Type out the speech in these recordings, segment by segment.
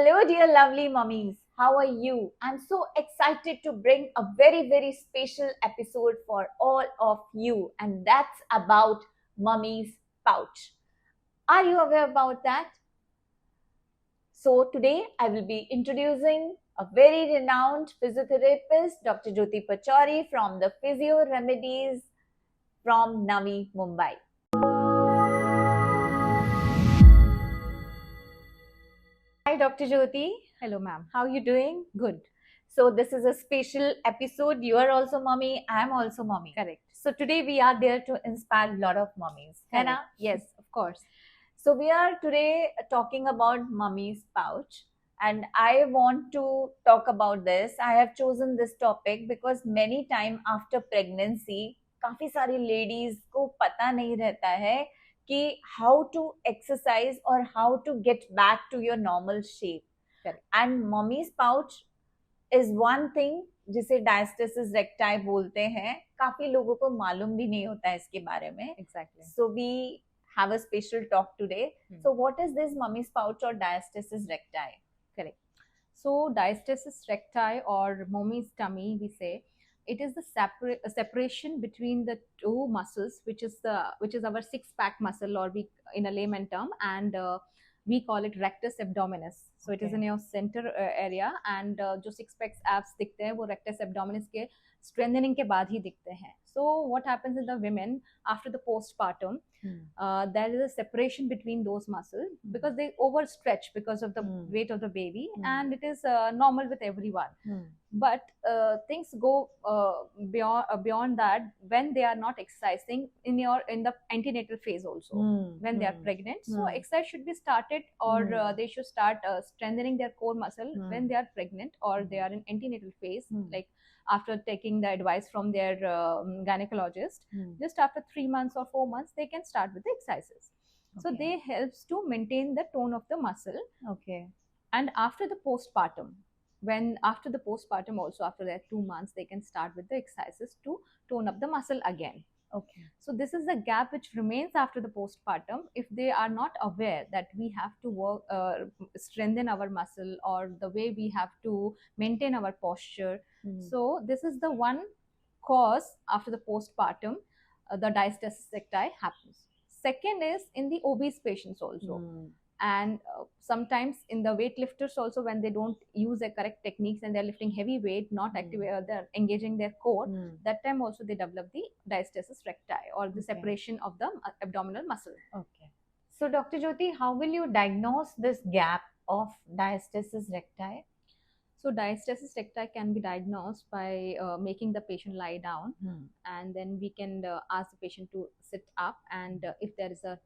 Hello, dear lovely mummies. How are you? I'm so excited to bring a very, very special episode for all of you, and that's about mummy's pouch. Are you aware about that? So, today I will be introducing a very renowned physiotherapist, Dr. Jyoti Pachauri from the Physio Remedies from Navi, Mumbai. Hi, Dr. Jyoti. Hello, ma'am. How are you doing? Good. So this is a special episode. You are also mommy. I'm also mommy. Correct. So today we are there to inspire a lot of mummies. है ना? Yes, of course. So we are today talking about mummy's pouch. And I want to talk about this. I have chosen this topic because many time after pregnancy, काफी सारी ladies को पता नहीं रहता है कि how to exercise or how to get back to your normal shape. Correct. And mummy's pouch is one thing जिसे diastasis recti बोलते हैं. काफी लोगों को मालूम भी नहीं होता है इसके बारे में. Exactly. So we have a special talk today. So what is this mummy's pouch or diastasis recti? Correct. So diastasis recti or mommy's tummy, we say, it is the separation between the two muscles, which is our six-pack muscle, or we in a layman term, and we call it rectus abdominis. So it is in your center area, and जो six packs abs दिखते हैं वो rectus abdominis के strengthening के बाद ही दिखते हैं. So what happens in the women after the postpartum? There is a separation between those muscles because they overstretch because of the weight of the baby, and it is normal with everyone. But things go beyond that when they are not exercising in the antenatal phase also, when they are pregnant. So exercise should be started, or they should start strengthening their core muscle when they are pregnant or they are in antenatal phase, like after taking the advice from their gynecologist. Just after 3 months or 4 months they can start with the exercises. So they helps to maintain the tone of the muscle. And after the postpartum, after the postpartum also, after that 2 months, they can start with the exercises to tone up the muscle again. So this is the gap which remains after the postpartum if they are not aware that we have to work, strengthen our muscle, or the way we have to maintain our posture. So this is the one cause after the postpartum, the diastasis recti happens. Second is in the obese patients also. And sometimes in the weightlifters also, when they don't use the correct techniques and they're lifting heavy weight, not they're engaging their core, that time also they develop the diastasis recti, or the separation of the abdominal muscle. So Dr. Jyoti, how will you diagnose this gap of diastasis recti? So diastasis recti can be diagnosed by making the patient lie down, and then we can ask the patient to sit up, and if there is a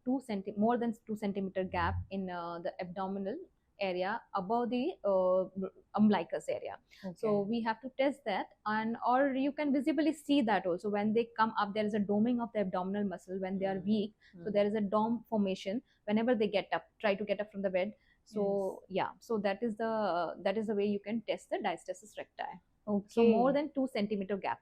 more than 2 centimeter gap in the abdominal area above the umbilicus area. So we have to test that, and or you can visibly see that also when they come up, there is a doming of the abdominal muscle when they are weak. So there is a dome formation whenever they get up, try to get up from the bed. So so that is the way you can test the diastasis recti. So more than 2 centimeter gap.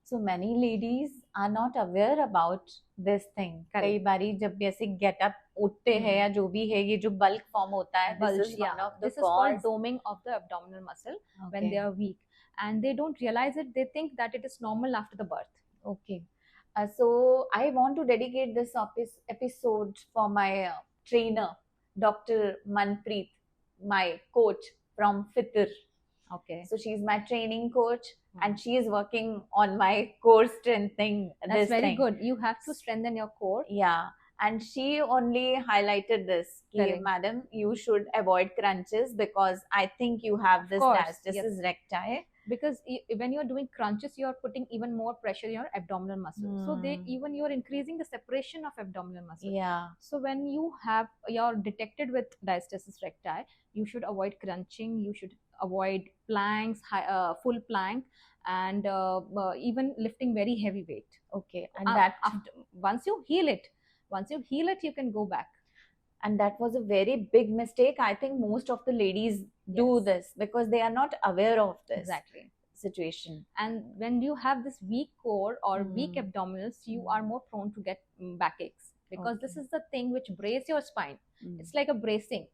So many ladies are not aware about this thing. कई बारी जब भी ऐसे get up उठते हैं या जो भी है, ये जो bulk form होता है, this is one of the this is called doming of the abdominal muscle when they are weak, and they don't realize it. They think that it is normal after the birth. So I want to dedicate this episode for my trainer, Dr. Manpreet, my coach from Fitter. So she's my training coach, and she is working on my core strengthening. That's very good. You have to strengthen your core. Yeah. And she only highlighted this. Madam, you should avoid crunches because I think you have this diastasis recti. Because when you're doing crunches, you're putting even more pressure on your abdominal muscle. So you're increasing the separation of abdominal muscle. So when you're detected with diastasis recti, you should avoid crunching. You should avoid planks, full plank, and even lifting very heavy weight. And once you heal it, you can go back. And that was a very big mistake. I think most of the ladies do this because they are not aware of this situation. And when you have this weak core or weak abdominals, you are more prone to get backaches, because this is the thing which braces your spine. It's like a bracing.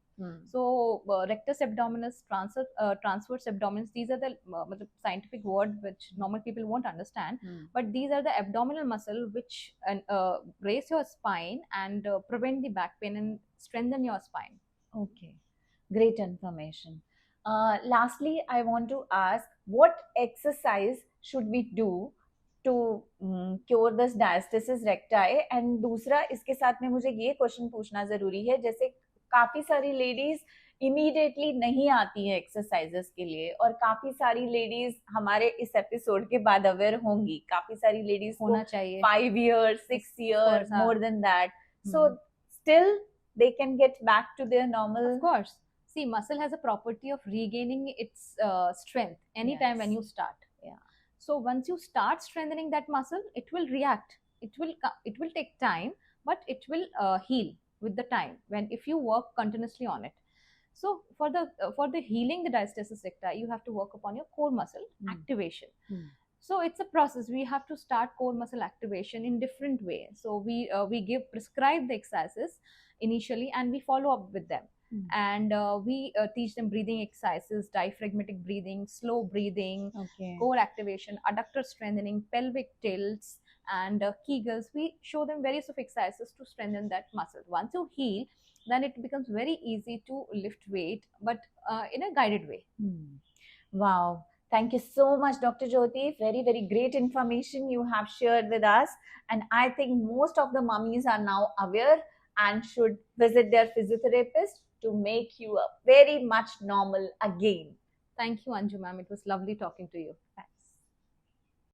So rectus abdominis, transverse abdominis, these are the scientific word which normal people won't understand. But these are the abdominal muscle which raise your spine and prevent the back pain and strengthen your spine. Okay, great information. Lastly, I want to ask, what exercise should we do to cure this diastasis recti? And दूसरा इसके साथ में मुझे ये question पूछना जरूरी है, जैसे काफी सारी लेडीज इमीडिएटली नहीं आती है एक्सरसाइजेस के लिए, और काफी सारी लेडीज हमारे इस एपिसोड के बाद अवेयर होंगी, काफी सारी लेडीज होना चाहिए 5 years 6 years more than that, so still they can get back to their normal. Of course. See, muscle has a property of regaining its strength anytime when you start. Yeah. So once you start strengthening that muscle, it will react. It will take time, but it will heal with the time when if you work continuously on it. So for the healing the diastasis recti, you have to work upon your core muscle activation. So it's a process. We have to start core muscle activation in different ways. So we prescribe the exercises initially, and we follow up with them. And we teach them breathing exercises, diaphragmatic breathing, slow breathing, core activation, adductor strengthening, pelvic tilts, and Kegels. We show them various of exercises to strengthen that muscle. Once you heal, then it becomes very easy to lift weight, but in a guided way. Wow. Thank you so much, Dr. Jyoti. Very, very great information you have shared with us. And I think most of the mummies are now aware and should visit their physiotherapist to make you very much normal again. Thank you, Anju ma'am. It was lovely talking to you.